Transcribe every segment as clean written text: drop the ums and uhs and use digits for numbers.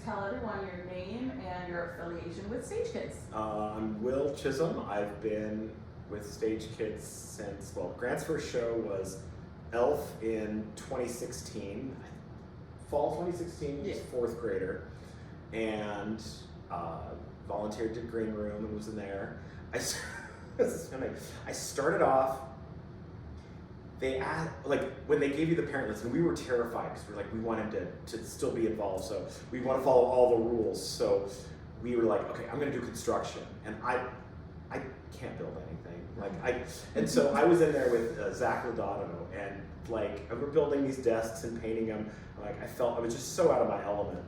tell everyone your name and your affiliation with Stage Kids. I'm Will Chisholm. I've been with Stage Kids since, well, Grant's first show was Elf in 2016. Fall 2016, he was fourth grader. And volunteered, did green room and was in there. This is funny. I started off, they asked, like, when they gave you the parent list, and we were terrified because we wanted to still be involved, so we want to follow all the rules. So we were like, okay, I'm going to do construction, and I can't build anything. And so I was in there with Zach Lodato, and like we were building these desks and painting them. Like I was just so out of my element.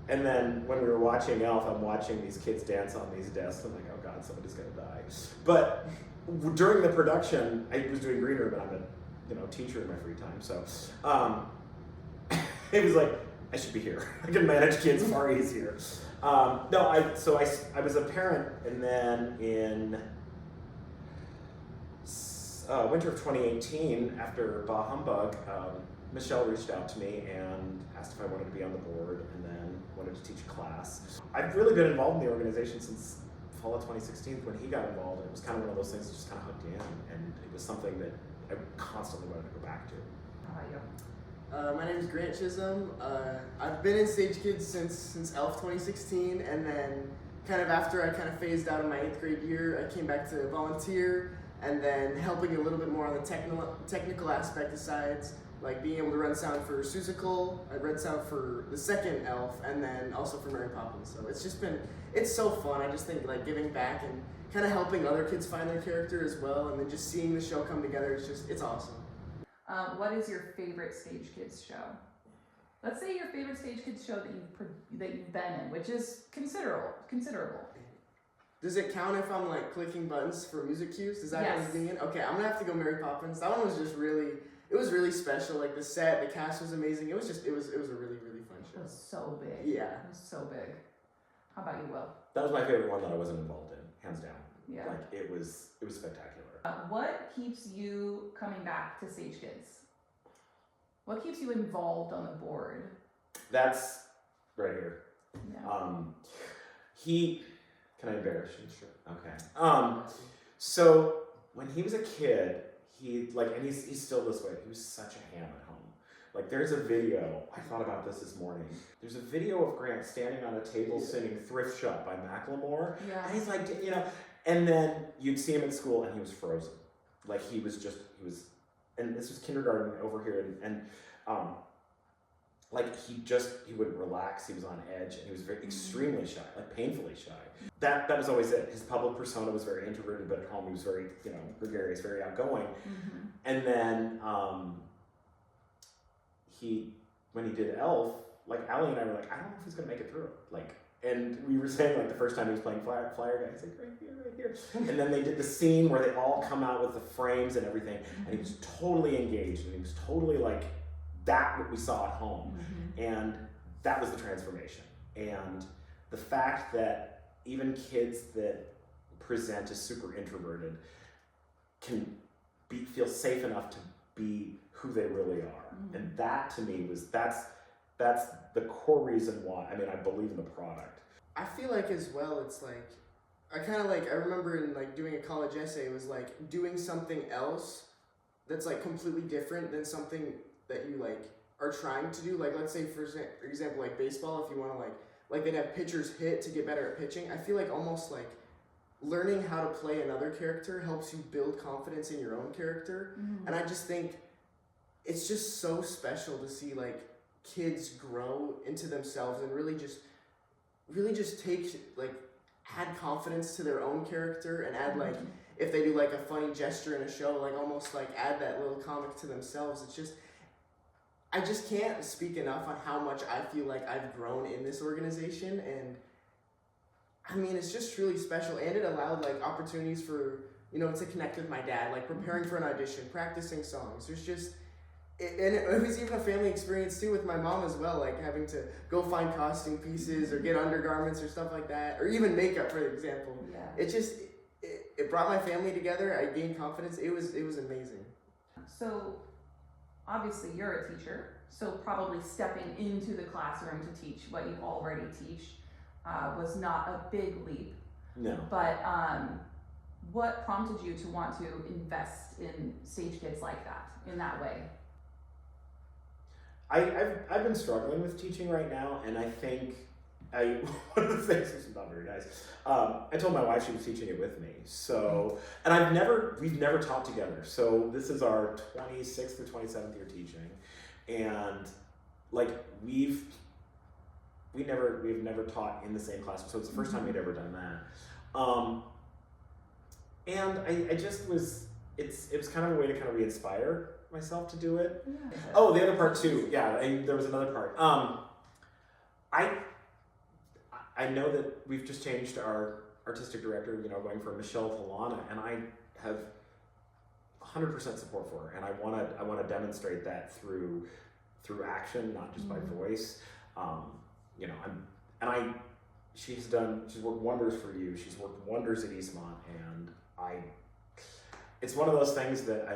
And then when we were watching Elf, I'm watching these kids dance on these desks. I'm like, oh God, somebody's gonna die. But during the production, I was doing green room, and I'm a teacher in my free time. So it was like, I should be here. I can manage kids far easier. I was a parent, and then in winter of 2018, after Bah Humbug, Michelle reached out to me and asked if I wanted to be on the board, and then wanted to teach a class. I've really been involved in the organization since fall of 2016 when he got involved. It was kind of one of those things that just kind of hooked in, and it was something that I constantly wanted to go back to. How about you? My name is Grant Chisholm. I've been in Stage Kids since Elf 2016, and then kind of after I kind of phased out of my 8th grade year, I came back to volunteer, and then helping a little bit more on the technical aspect besides, like being able to run sound for Seussical. I read sound for the second Elf, and then also for Mary Poppins. So it's so fun. I just think like giving back and kind of helping other kids find their character as well, and then just seeing the show come together, it's awesome. What is your favorite Stage Kids show? Let's say your favorite Stage Kids show that you've been in, which is considerable. Does it count if I'm like clicking buttons for music cues? Does that Yes. count in? Okay, I'm gonna have to go Mary Poppins. That one was just it was really special. Like the set, the cast was amazing. It was a really, really fun show. It was so big. Yeah. It was so big. How about you, Will? That was my favorite one that I wasn't involved in, hands down. Yeah. Like it was spectacular. What keeps you coming back to Stage Kids? What keeps you involved on the board? That's right here. Yeah. Can I embarrass you? Sure. Okay. So when he was a kid, and he's still this way. He was such a ham at home. Like there's a video, I thought about this morning. There's a video of Grant standing on a table singing Thrift Shop by Macklemore. Yeah. And he's like, and then you'd see him at school and he was frozen. Like he was, and this was kindergarten over here, and he wouldn't relax. He was on edge, and he was extremely shy, like painfully shy. That was always it. His public persona was very introverted, but at home he was very, gregarious, very outgoing. Mm-hmm. And then when he did Elf, like Allie and I were like, I don't know if he's gonna make it through. And we were saying like the first time he was playing Flyer Guy, he's like right here. And then they did the scene where they all come out with the frames and everything, and he was totally engaged, and he was totally like what we saw at home. Mm-hmm. And that was the transformation. And the fact that even kids that present as super introverted can feel safe enough to be who they really are. Mm-hmm. And that to me that's the core reason why, I believe in the product. I feel like as well, it's like, I remember in like doing a college essay, it was like doing something else that's like completely different than something that you like are trying to do. Like let's say for example, like baseball, if you want to like they'd have pitchers hit to get better at pitching. I feel like almost like learning how to play another character helps you build confidence in your own character. Mm-hmm. And I just think it's just so special to see like kids grow into themselves and really just take like add confidence to their own character, and add like if they do like a funny gesture in a show, like almost like add that little comic to themselves. I just can't speak enough on how much I feel like I've grown in this organization, and it's just really special, and it allowed like opportunities for to connect with my dad, like preparing for an audition, practicing songs. It was even a family experience too with my mom as well, like having to go find costume pieces or get undergarments or stuff like that, or even makeup, for example. Yeah. It brought my family together. I gained confidence. It was amazing. So obviously you're a teacher, So probably stepping into the classroom to teach what you already teach was not a big leap. No. But what prompted you to want to invest in stage kids like that, in that way? I've been struggling with teaching right now, and I think one of the things is not very nice. I told my wife she was teaching it with me. So, and we've never taught together. So this is our 26th or 27th year teaching, and like we've never taught in the same classroom. So it's the first time we'd ever done that. And I just was. It was kind of a way to kind of re-inspire myself to do it. Yeah. Oh, the other part too. Yeah, there was another part. I know that we've just changed our artistic director, going from Michelle to Lana, and I have 100% support for her, and I want to demonstrate that through action, not just by voice. She's worked wonders for you. She's worked wonders at Eastmont, and it's one of those things that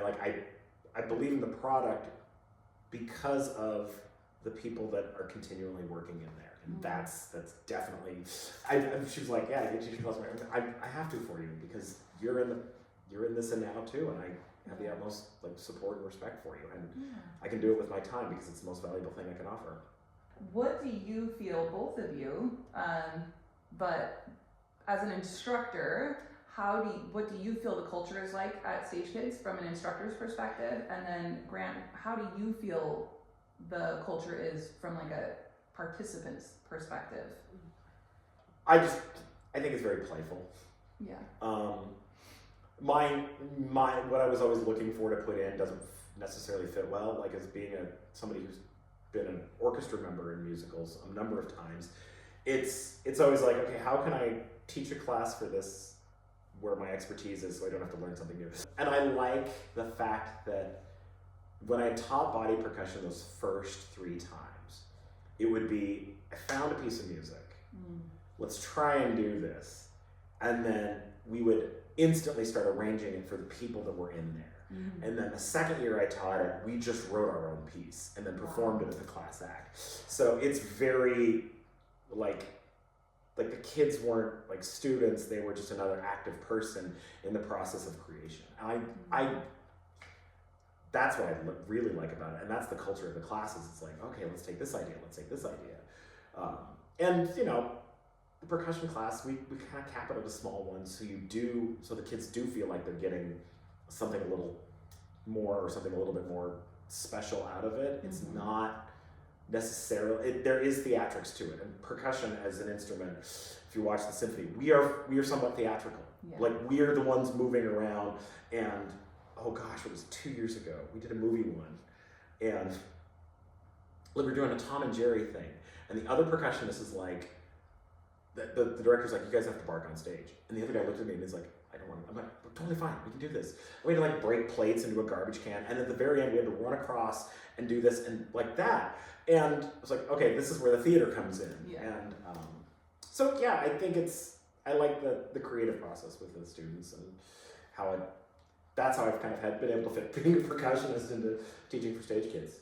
I believe in the product because of the people that are continually working in there. And that's definitely, she was like, yeah, you should I have to for you, because you're in this and now too, and I have the utmost support and respect for you, and I can do it with my time because it's the most valuable thing I can offer. What do you feel, both of you, but as an instructor, what do you feel the culture is like at Stage Kids from an instructor's perspective? And then Grant, how do you feel the culture is from a participant's perspective? I think it's very playful. Yeah. My what I was always looking for to put in doesn't necessarily fit well. As being somebody who's been an orchestra member in musicals a number of times, it's always okay, how can I teach a class for this where my expertise is, so I don't have to learn something new? And I like the fact that when I taught body percussion those first 3 times, it would be, I found a piece of music, let's try and do this, and then we would instantly start arranging it for the people that were in there. And then the second year I taught it, we just wrote our own piece and then performed it as a class act. So it's very the kids weren't students, they were just another active person in the process of creation. That's what I really like about it, and that's the culture of the classes. It's okay, let's take this idea, and the percussion class, we kind of cap it at a small one, so the kids do feel like they're getting something a little more, or something a little bit more special out of it. It's not necessarily, there is theatrics to it, and percussion as an instrument, if you watch the symphony, we are somewhat theatrical. We are the ones moving around, and oh gosh, it was 2 years ago, we did a movie one, and we were doing a Tom and Jerry thing, and the other percussionist is the director's you guys have to bark on stage, and the other guy looked at me and he's I don't want to. I'm we're totally fine, we can do this. We had to break plates into a garbage can, and at the very end we had to run across and do this and that. And I was okay, this is where the theater comes in. And so yeah, I think I like the creative process with the students, and that's how I've kind of been able to fit being a percussionist into teaching for stage kids.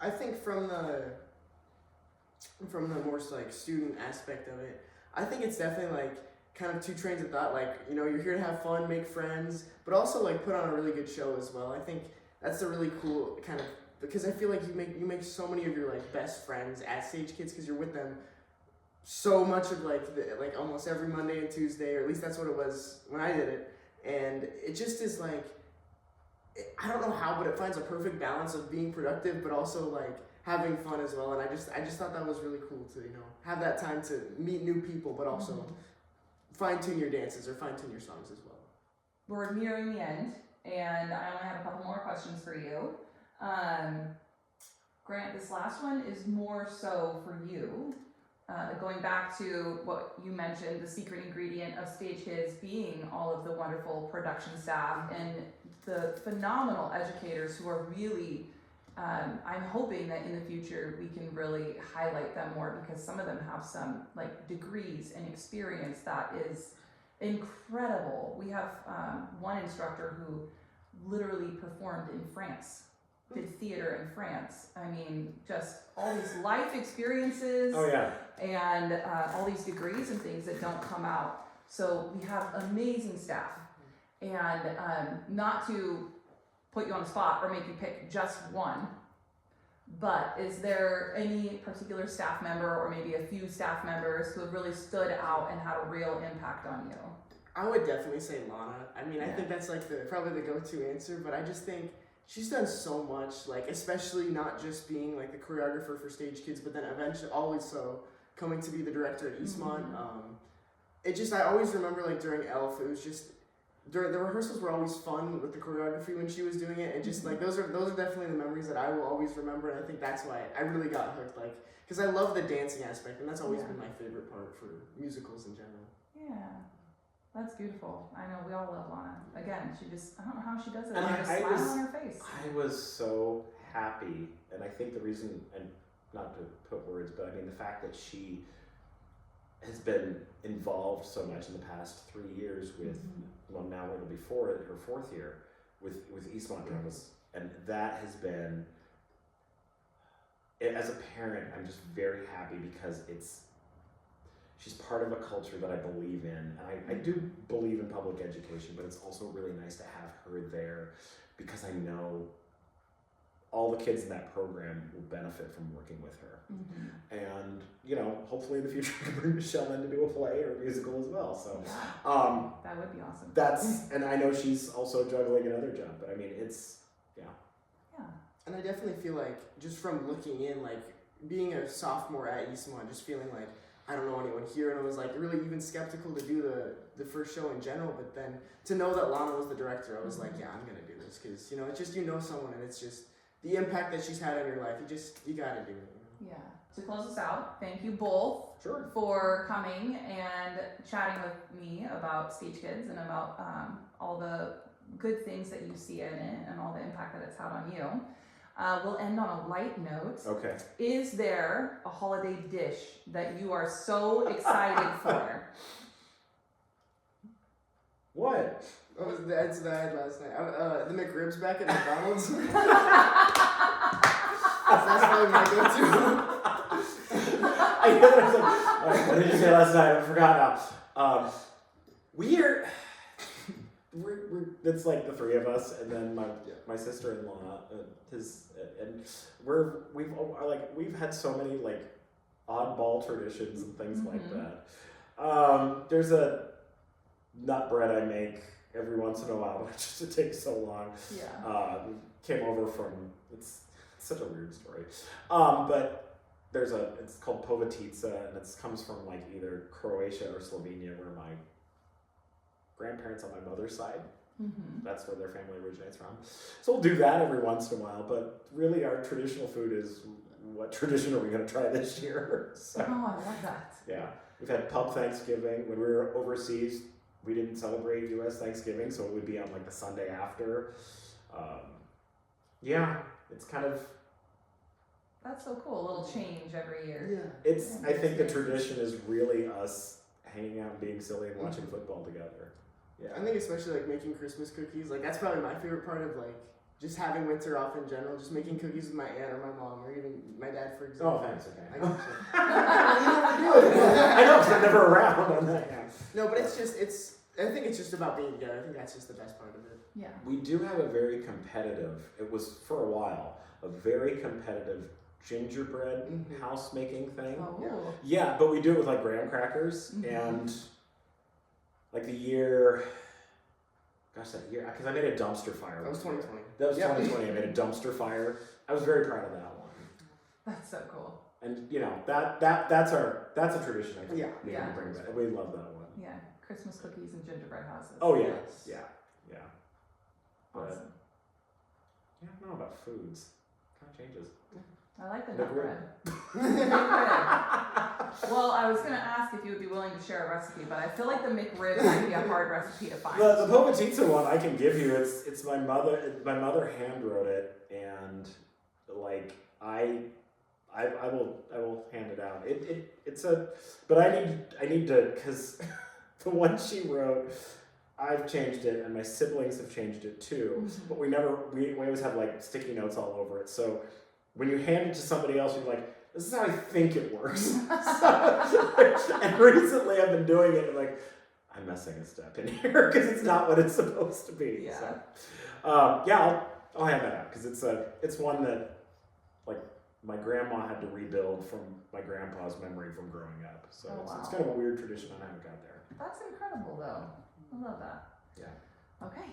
I think from the more student aspect of it, I think it's definitely kind of 2 trains of thought. You're here to have fun, make friends, but also put on a really good show as well. I think that's a really cool kind of, because I feel you make so many of your best friends at Stage Kids, because you're with them so much of almost every Monday and Tuesday, or at least that's what it was when I did it. And it just is I don't know how, but it finds a perfect balance of being productive but also having fun as well. And I just thought that was really cool to have that time to meet new people, but also fine-tune your dances or fine-tune your songs as well. We're nearing the end, and I only have a couple more questions for you. Grant, this last one is more so for you. Going back to what you mentioned, the secret ingredient of Stage Kids being all of the wonderful production staff and the phenomenal educators who are really, I'm hoping that in the future we can really highlight them more, because some of them have some degrees and experience that is incredible. We have one instructor who literally performed in France did theater in France. I mean, just all these life experiences. Oh yeah. And all these degrees and things that don't come out. So we have amazing staff. And not to put you on the spot or make you pick just one, but is there any particular staff member or maybe a few staff members who have really stood out and had a real impact on you? I would definitely say Lana. I mean, I Yeah. think that's like probably the go-to answer, but I just think she's done so much, like especially not just being like the choreographer for Stage Kids, but then eventually also coming to be the director at Eastmont. I always remember like during Elf, it was just the rehearsals were always fun with the choreography when she was doing it, and just like those are definitely the memories that I will always remember, and I think that's why I really got hooked, like because I love the dancing aspect, and that's always been my favorite part for musicals in general. Yeah. That's beautiful. I know we all love Lana. Again, I don't know how she does it. And She has a smile on her face. I was so happy, and I think the reason, and not to put words, but I mean the fact that she has been involved so much in the past 3 years with, well now it'll be her 4th year with Eastmont Dramas, and that has been, as a parent, I'm just very happy because she's part of a culture that I believe in, and I do believe in public education, but it's also really nice to have her there because I know all the kids in that program will benefit from working with her. And, hopefully in the future we can bring Michelle in to do a play or a musical as well. So that would be awesome. And I know she's also juggling another job, but I mean, And I definitely feel like, just from looking in, like being a sophomore at Eastmont, just feeling like I don't know anyone here, and I was like really even skeptical to do the first show in general, but then to know that Lana was the director, I was like, yeah, I'm gonna do this, because it's just someone, and it's just the impact that she's had on your life. You gotta do it. Yeah. To close us out, thank you both for coming and chatting with me about Stage Kids and about all the good things that you see in it and all the impact that it's had on you. We'll end on a light note. Okay. Is there a holiday dish that you are so excited for? What? That's that I had last night. The McRibs back at McDonald's. That's probably my go-to. I know that I was like, what did you say last night? I forgot now. We're it's like the 3 of us, and then my sister-in-law, and we've had so many like oddball traditions and things like that. There's a nut bread I make every once in a while, but it takes so long. Yeah. Came over from it's such a weird story, but it's called povatica, and it comes from like either Croatia or Slovenia, where my grandparents on my mother's side, that's where their family originates from. So we'll do that every once in a while, but really our traditional food is, what tradition are we going to try this year? So, I love that. yeah, we've had pub Thanksgiving. When we were overseas, we didn't celebrate U.S. Thanksgiving, so it would be on like the Sunday after. It's kind of, that's so cool. A little change every year. I think the tradition is really us hanging out and being silly and watching football together. Yeah. I think especially like making Christmas cookies, like that's probably my favorite part of like just having winter off in general, just making cookies with my aunt or my mom or even my dad, for example. Oh, thanks. Okay. I got you. I know, because I'm never around on that. Yeah. No, but I think it's just about being together. I think that's just the best part of it. Yeah. We do have a very competitive, it was for a while, a very competitive gingerbread house making thing. Oh. Yeah, but we do it with like graham crackers, and like that year, because I made a dumpster fire. That was 2020. That was 2020. I made a dumpster fire. I was very proud of that one. That's so cool. And that's a tradition I think we Yeah. can bring back. We love that one. Yeah. Christmas cookies and gingerbread houses. Oh yeah. Yes. Yeah. Awesome. Yeah, I don't know about foods. Kind of changes. I like the nut bread. Well, I was going to ask if you would be willing to share a recipe, but I feel like the McRib might be a hard recipe to find. The povatica one I can give you. It's my mother. My mother hand wrote it, and like I will hand it out. But I need to, because the one she wrote, I've changed it, and my siblings have changed it too. Mhm. But we always have like sticky notes all over it. So when you hand it to somebody else, you're like, this is how I think it works. And recently I've been doing it, and like, I'm messing a step in here because it's not what it's supposed to be. Yeah. So, yeah, I'll hand that out because it's one that like my grandma had to rebuild from my grandpa's memory from growing up. So Oh, it's wow. kind of a weird tradition, and I haven't got there. That's incredible, though. I love that. Yeah. Okay.